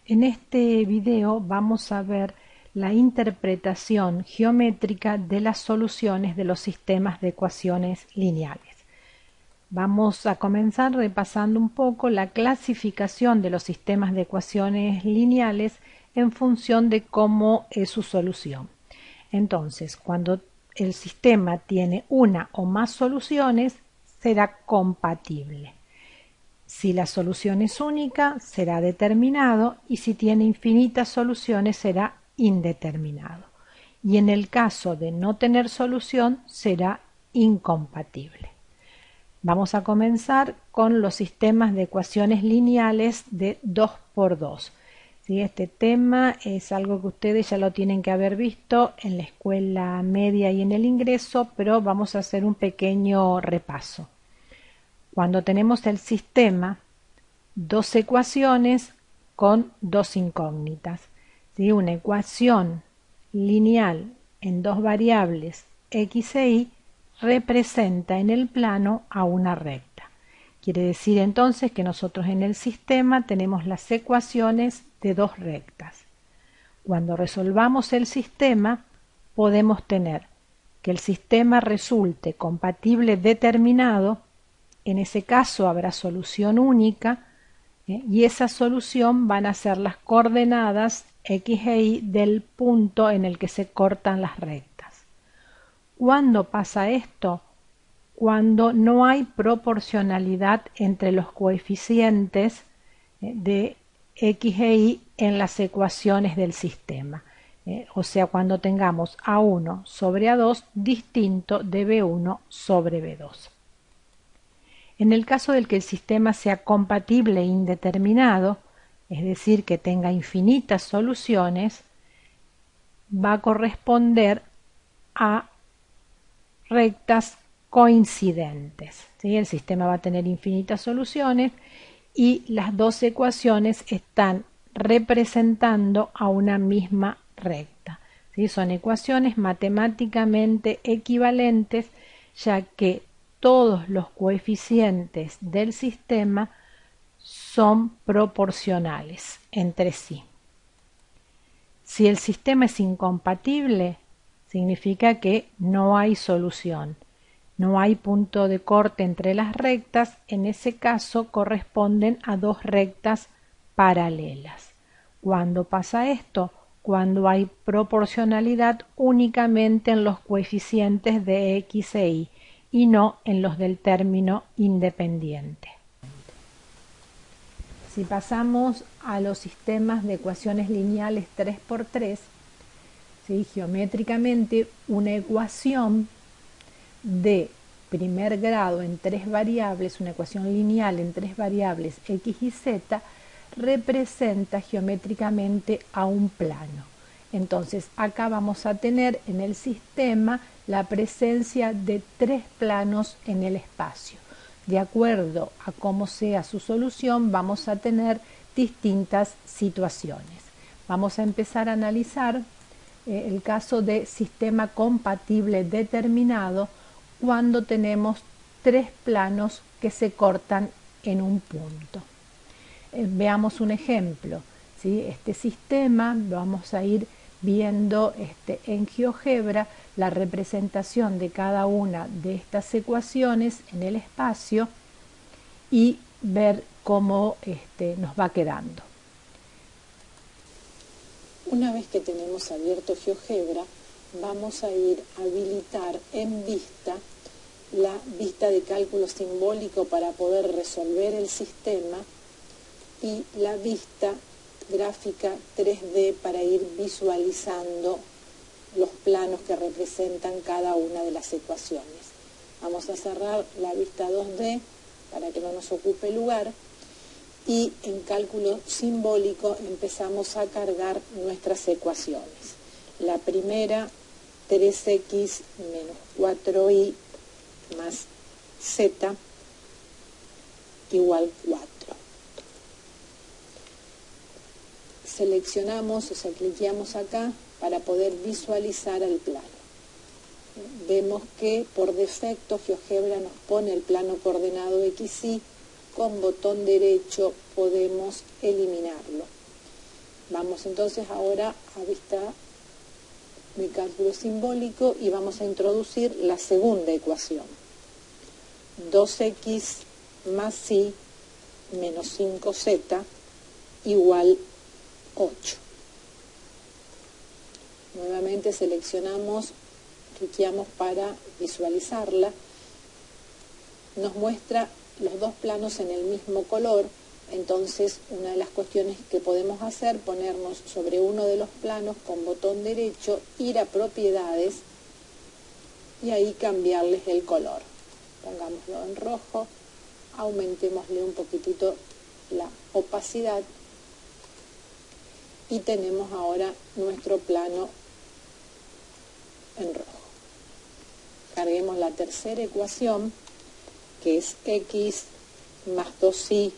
En este video vamos a ver la interpretación geométrica de las soluciones de los sistemas de ecuaciones lineales. Vamos a comenzar repasando un poco la clasificación de los sistemas de ecuaciones lineales en función de cómo es su solución. Entonces, cuando el sistema tiene una o más soluciones, será compatible. Si la solución es única, será determinado, y si tiene infinitas soluciones, será indeterminado. Y en el caso de no tener solución, será incompatible. Vamos a comenzar con los sistemas de ecuaciones lineales de 2×2. ¿Sí? Este tema es algo que ustedes ya lo tienen que haber visto en la escuela media y en el ingreso, pero vamos a hacer un pequeño repaso. Cuando tenemos el sistema, dos ecuaciones con dos incógnitas, ¿sí? Una ecuación lineal en dos variables x e y representa en el plano a una recta. Quiere decir entonces que nosotros en el sistema tenemos las ecuaciones de dos rectas. Cuando resolvamos el sistema, podemos tener que el sistema resulte compatible determinado. En ese caso habrá solución única, y esa solución van a ser las coordenadas x e y del punto en el que se cortan las rectas. ¿Cuándo pasa esto? Cuando no hay proporcionalidad entre los coeficientes de x e y en las ecuaciones del sistema. O sea, cuando tengamos A1 sobre A2 distinto de B1 sobre B2. En el caso del que el sistema sea compatible e indeterminado, es decir, que tenga infinitas soluciones, va a corresponder a rectas coincidentes. ¿Sí? El sistema va a tener infinitas soluciones y las dos ecuaciones están representando a una misma recta. ¿Sí? Son ecuaciones matemáticamente equivalentes, ya que todos los coeficientes del sistema son proporcionales entre sí. Si el sistema es incompatible, significa que no hay solución, no hay punto de corte entre las rectas. En ese caso corresponden a dos rectas paralelas. ¿Cuándo pasa esto? Cuando hay proporcionalidad únicamente en los coeficientes de x e y y no en los del término independiente. Si pasamos a los sistemas de ecuaciones lineales 3×3, ¿sí? Geométricamente una ecuación de primer grado en tres variables, una ecuación lineal en tres variables x y z, representa geométricamente a un plano. Entonces acá vamos a tener en el sistema la presencia de tres planos en el espacio. De acuerdo a cómo sea su solución, vamos a tener distintas situaciones. Vamos a empezar a analizar el caso de sistema compatible determinado cuando tenemos tres planos que se cortan en un punto. Veamos un ejemplo. ¿Sí? Este sistema lo vamos a ir viendo en GeoGebra, la representación de cada una de estas ecuaciones en el espacio y ver cómo nos va quedando. Una vez que tenemos abierto GeoGebra, vamos a ir a habilitar en vista la vista de cálculo simbólico para poder resolver el sistema y la vista gráfica 3D para ir visualizando los planos que representan cada una de las ecuaciones. Vamos a cerrar la vista 2D para que no nos ocupe lugar y en cálculo simbólico empezamos a cargar nuestras ecuaciones. La primera, 3x menos 4y más z igual 4. Seleccionamos, o sea, cliqueamos acá para poder visualizar el plano. Vemos que por defecto GeoGebra nos pone el plano coordenado XY, con botón derecho podemos eliminarlo. Vamos entonces ahora a vista de cálculo simbólico y vamos a introducir la segunda ecuación. 2x más y menos 5z igual 8. Nuevamente seleccionamos, cliqueamos para visualizarla. Nos muestra los dos planos en el mismo color. Entonces, una de las cuestiones que podemos hacer, ponernos sobre uno de los planos con botón derecho, ir a propiedades y ahí cambiarles el color. Pongámoslo en rojo, aumentémosle un poquitito la opacidad y tenemos ahora nuestro plano en rojo. Carguemos la tercera ecuación, que es x más 2y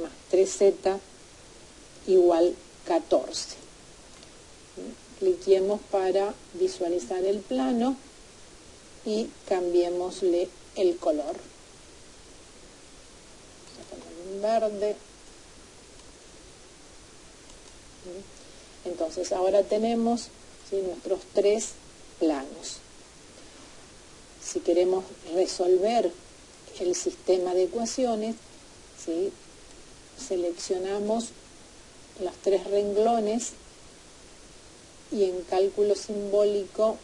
más 3z igual 14. Cliquemos para visualizar el plano y cambiémosle el color. Vamos a poner un verde. Entonces ahora tenemos, ¿sí?, nuestros tres planos. Si queremos resolver el sistema de ecuaciones, ¿sí?, seleccionamos los tres renglones y en cálculo simbólico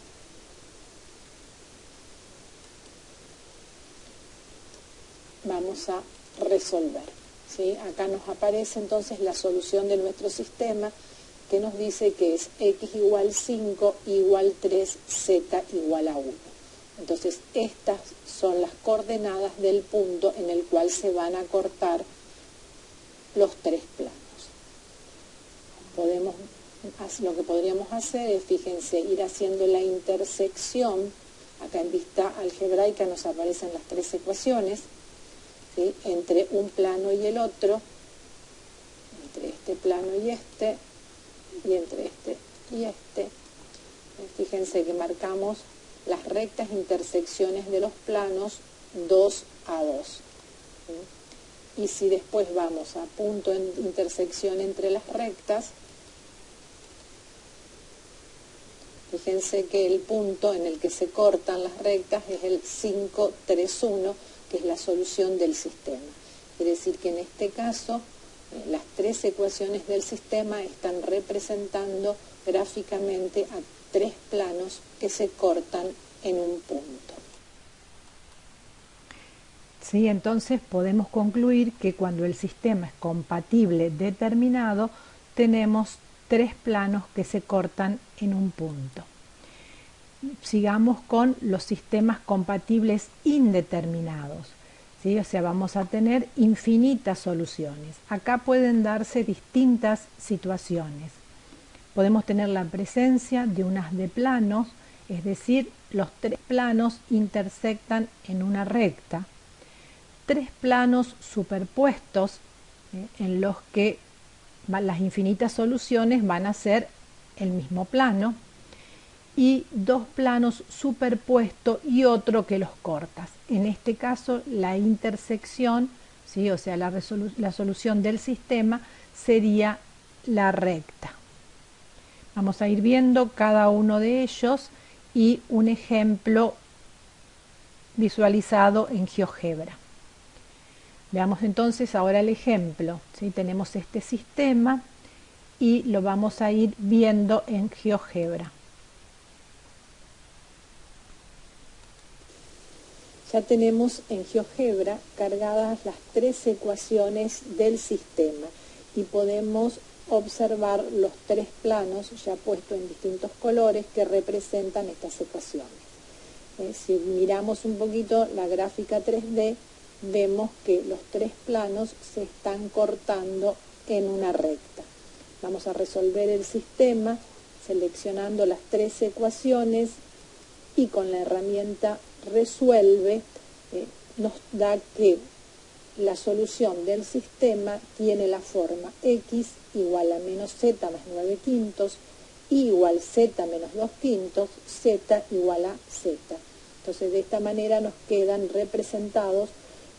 vamos a resolver, ¿sí? Acá nos aparece entonces la solución de nuestro sistema, que nos dice que es x igual 5, y igual 3, z igual a 1. Entonces estas son las coordenadas del punto en el cual se van a cortar los tres planos. Lo que podríamos hacer es, fíjense, ir haciendo la intersección. Acá en vista algebraica nos aparecen las tres ecuaciones, ¿sí?, entre un plano y el otro, entre este plano y entre este y este. Fíjense que marcamos las rectas intersecciones de los planos 2 a 2. ¿Sí? Y si después vamos a punto de intersección entre las rectas, fíjense que el punto en el que se cortan las rectas es el 5, 3, 1, que es la solución del sistema. Quiere decir que en este caso las tres ecuaciones del sistema están representando gráficamente a tres planos que se cortan en un punto. Sí, entonces podemos concluir que cuando el sistema es compatible determinado, tenemos tres planos que se cortan en un punto. Sigamos con los sistemas compatibles indeterminados, ¿sí? O sea, vamos a tener infinitas soluciones. Acá pueden darse distintas situaciones. Podemos tener la presencia de un haz de planos, es decir, los tres planos intersectan en una recta. Tres planos superpuestos, en los que las infinitas soluciones van a ser el mismo plano, y dos planos superpuestos y otro que los cortas. En este caso la intersección, ¿sí?, o sea, la solución del sistema sería la recta. Vamos a ir viendo cada uno de ellos y un ejemplo visualizado en GeoGebra. Veamos entonces ahora el ejemplo, ¿sí? Tenemos este sistema y lo vamos a ir viendo en GeoGebra. Ya tenemos en GeoGebra cargadas las tres ecuaciones del sistema y podemos observar los tres planos ya puestos en distintos colores que representan estas ecuaciones. Si miramos un poquito la gráfica 3D, vemos que los tres planos se están cortando en una recta. Vamos a resolver el sistema seleccionando las tres ecuaciones y con la herramienta Resuelve nos da que la solución del sistema tiene la forma x igual a menos z más 9 quintos, y igual z menos 2 quintos, z igual a z. Entonces de esta manera nos quedan representados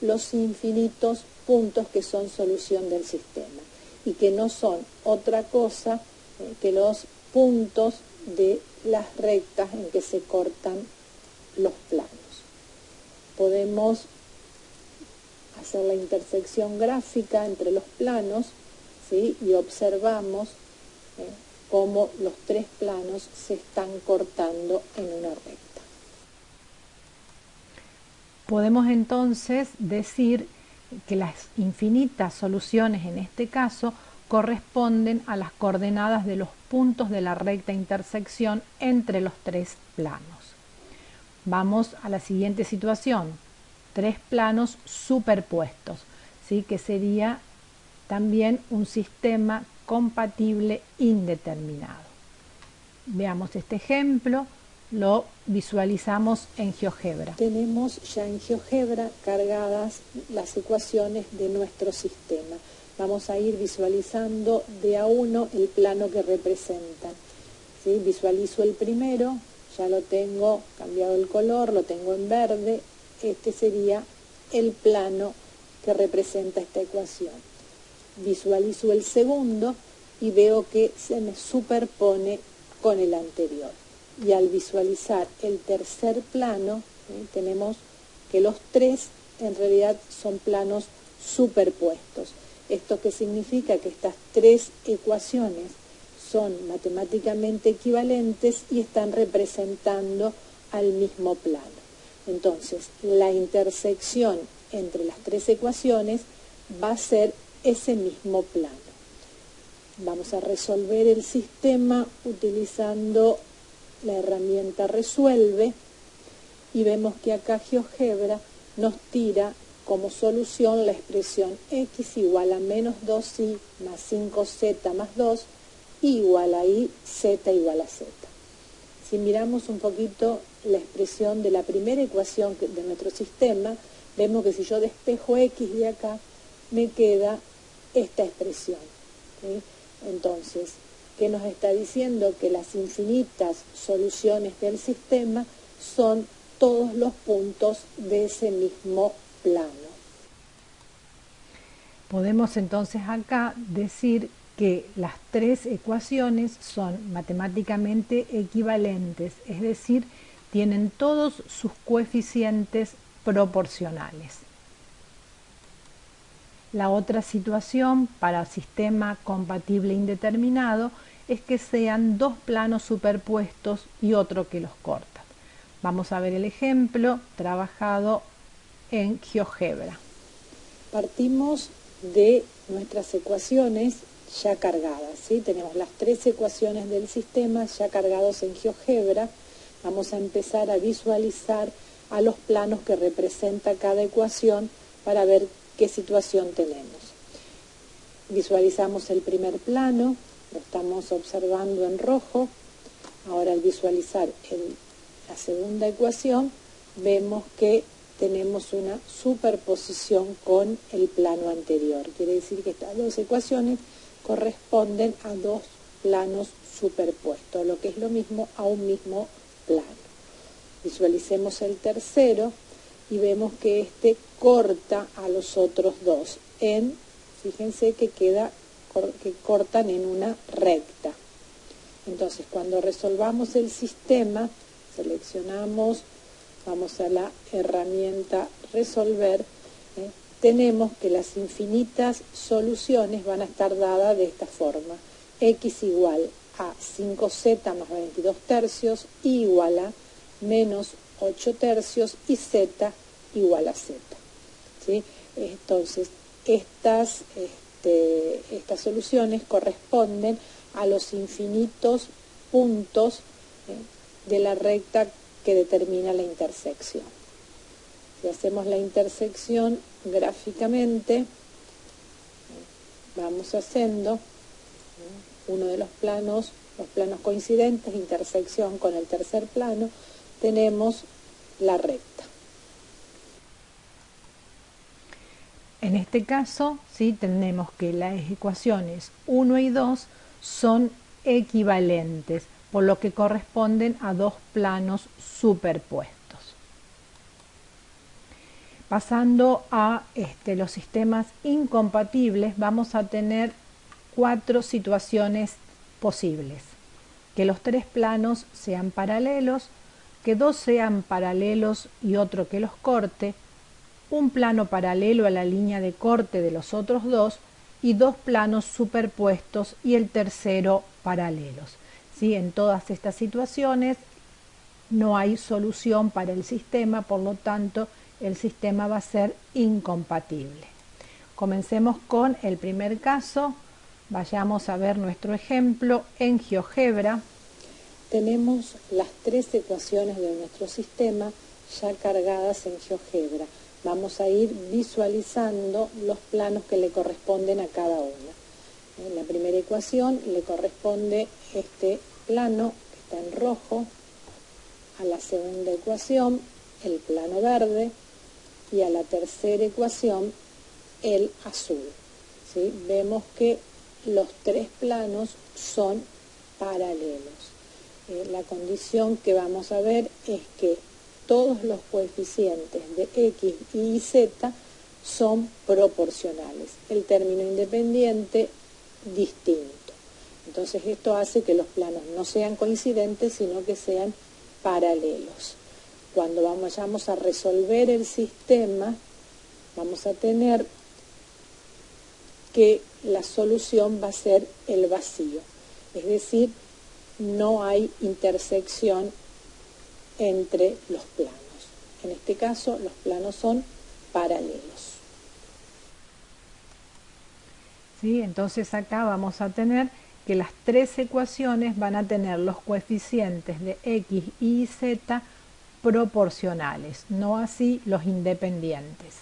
los infinitos puntos que son solución del sistema. y que no son otra cosa que los puntos de las rectas en que se cortan los planos. Podemos hacer la intersección gráfica entre los planos, ¿sí? Y observamos cómo los tres planos se están cortando en una recta. Podemos entonces decir que las infinitas soluciones en este caso corresponden a las coordenadas de los puntos de la recta intersección entre los tres planos. Vamos a la siguiente situación, tres planos superpuestos, ¿sí? Que sería también un sistema compatible indeterminado. Veamos este ejemplo, lo visualizamos en GeoGebra. Tenemos ya en GeoGebra cargadas las ecuaciones de nuestro sistema. Vamos a ir visualizando de a uno el plano que representan, ¿sí? Visualizo el primero, ya lo tengo cambiado el color, lo tengo en verde. Este sería el plano que representa esta ecuación. Visualizo el segundo y veo que se me superpone con el anterior. Y al visualizar el tercer plano, tenemos que los tres en realidad son planos superpuestos. ¿Esto qué significa? Que estas tres ecuaciones son matemáticamente equivalentes y están representando al mismo plano. Entonces, la intersección entre las tres ecuaciones va a ser ese mismo plano. Vamos a resolver el sistema utilizando la herramienta Resuelve y vemos que acá GeoGebra nos tira como solución la expresión x igual a menos 2y más 5z más 2 igual a y, z igual a z. Si miramos un poquito la expresión de la primera ecuación de nuestro sistema, vemos que si yo despejo x de acá, me queda esta expresión, ¿sí? Entonces, ¿qué nos está diciendo? Que las infinitas soluciones del sistema son todos los puntos de ese mismo plano. Podemos entonces acá decir que las tres ecuaciones son matemáticamente equivalentes, es decir, tienen todos sus coeficientes proporcionales. La otra situación para sistema compatible indeterminado es que sean dos planos superpuestos y otro que los corta. Vamos a ver el ejemplo trabajado en GeoGebra. Partimos de nuestras ecuaciones ya cargadas, ¿sí? Tenemos las tres ecuaciones del sistema ya cargados en GeoGebra. Vamos a empezar a visualizar a los planos que representa cada ecuación para ver qué situación tenemos. Visualizamos el primer plano, lo estamos observando en rojo. Ahora al visualizar la segunda ecuación, vemos que tenemos una superposición con el plano anterior. Quiere decir que estas dos ecuaciones corresponden a dos planos superpuestos, lo que es lo mismo a un mismo plano. Visualicemos el tercero y vemos que este corta a los otros dos. Fíjense que cortan en una recta. Entonces, cuando resolvamos el sistema, seleccionamos, vamos a la herramienta Resolver, tenemos que las infinitas soluciones van a estar dadas de esta forma. X igual a 5z más 22 tercios, y igual a menos 8 tercios y z igual a z. ¿Sí? Entonces, estas soluciones corresponden a los infinitos puntos de la recta que determina la intersección. Si hacemos la intersección gráficamente, vamos haciendo uno de los planos coincidentes, intersección con el tercer plano, tenemos la recta. En este caso, ¿sí? Tenemos que las ecuaciones 1 y 2 son equivalentes, por lo que corresponden a dos planos superpuestos. Pasando a los sistemas incompatibles, vamos a tener 4 situaciones posibles: que los 3 planos sean paralelos, que 2 sean paralelos y otro que los corte, un plano paralelo a la línea de corte de los otros 2 y 2 planos superpuestos y el tercero paralelos. ¿Sí? En todas estas situaciones no hay solución para el sistema, por lo tanto el sistema va a ser incompatible. Comencemos con el primer caso. Vayamos a ver nuestro ejemplo en GeoGebra. Tenemos las 3 ecuaciones de nuestro sistema ya cargadas en GeoGebra. Vamos a ir visualizando los planos que le corresponden a cada una. En la primera ecuación le corresponde este plano que está en rojo, a la segunda ecuación el plano verde y a la tercera ecuación el azul. ¿Sí? Vemos que los 3 planos son paralelos. La condición que vamos a ver es que todos los coeficientes de x y z son proporcionales. El término independiente distinto. Entonces esto hace que los planos no sean coincidentes, sino que sean paralelos. Cuando vayamos a resolver el sistema, vamos a tener que la solución va a ser el vacío. Es decir, no hay intersección entre los planos. En este caso, los planos son paralelos. ¿Sí? Entonces acá vamos a tener que las 3 ecuaciones van a tener los coeficientes de x y z proporcionales, no así los independientes.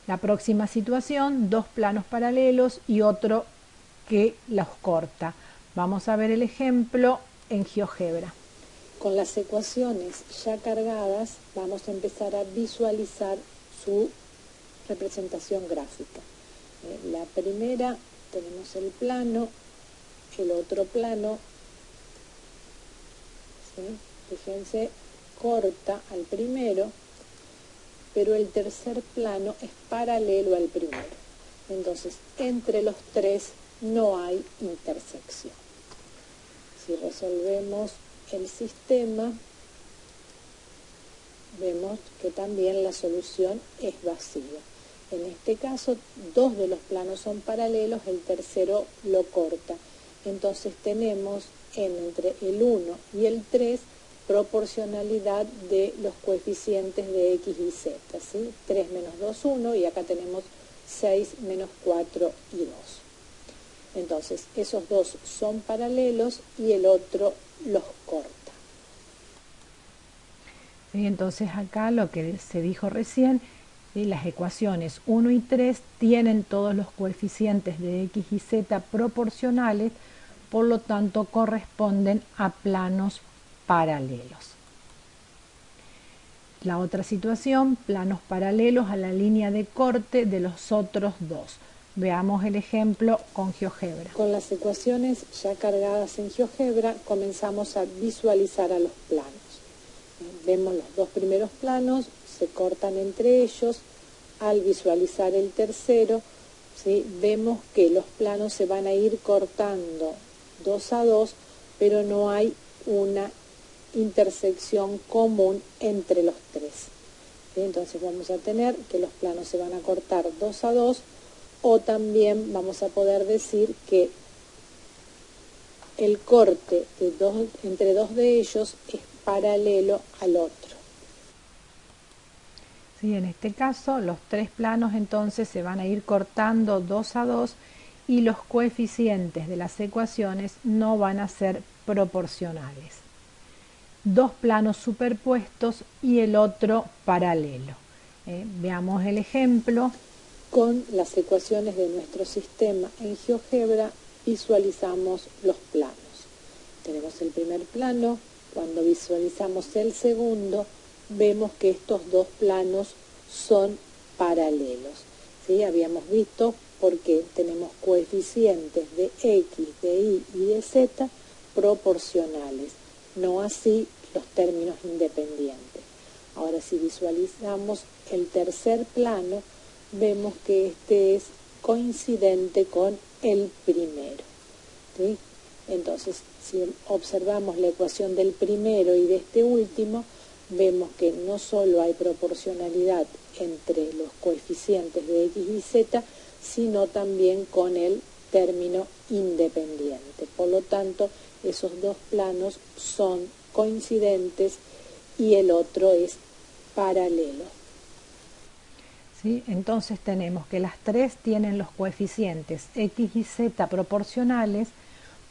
La próxima situación, 2 planos paralelos y otro que los corta. Vamos a ver el ejemplo en GeoGebra. Con las ecuaciones ya cargadas vamos a empezar a visualizar su representación gráfica. La primera, tenemos el plano, el otro plano, ¿sí? Fíjense, corta al primero, pero el tercer plano es paralelo al primero. Entonces, entre los 3 no hay intersección. Si resolvemos el sistema, vemos que también la solución es vacía. En este caso, 2 de los planos son paralelos, el tercero lo corta. Entonces tenemos entre el 1 y el 3 proporcionalidad de los coeficientes de x y z. ¿Sí? 3 menos 2, 1, y acá tenemos 6 menos 4 y 2. Entonces, esos 2 son paralelos y el otro los corta. ¿Sí? Entonces acá lo que se dijo recién, ¿sí? Las ecuaciones 1 y 3 tienen todos los coeficientes de x y z proporcionales, por lo tanto corresponden a planos paralelos. La otra situación, planos paralelos a la línea de corte de los otros 2. Veamos el ejemplo con GeoGebra. Con las ecuaciones ya cargadas en GeoGebra comenzamos a visualizar a los planos. Vemos los 2 primeros planos, se cortan entre ellos. Al visualizar el tercero, ¿sí? Vemos que los planos se van a ir cortando 2 a 2, pero no hay una intersección común entre los 3. ¿Sí? Entonces vamos a tener que los planos se van a cortar 2 a 2, o también vamos a poder decir que el corte entre 2 de ellos es paralelo al otro. Sí, en este caso los 3 planos entonces se van a ir cortando 2 a 2 y los coeficientes de las ecuaciones no van a ser proporcionales. 2 planos superpuestos y el otro paralelo. Veamos el ejemplo. Con las ecuaciones de nuestro sistema en GeoGebra visualizamos los planos. Tenemos el primer plano. Cuando visualizamos el segundo, vemos que estos 2 planos son paralelos. ¿Sí? Habíamos visto porque tenemos coeficientes de x, de y y de z proporcionales, no así los términos independientes. Ahora, si visualizamos el tercer plano, vemos que este es coincidente con el primero, ¿sí? Entonces, si observamos la ecuación del primero y de este último, vemos que no solo hay proporcionalidad entre los coeficientes de x y z, sino también con el término independiente. Por lo tanto, esos dos planos son coincidentes y el otro es paralelo. ¿Sí? Entonces tenemos que las tres tienen los coeficientes x y z proporcionales,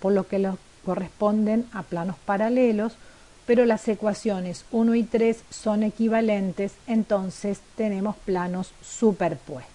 por lo que corresponden a planos paralelos, pero las ecuaciones 1 y 3 son equivalentes, entonces tenemos planos superpuestos.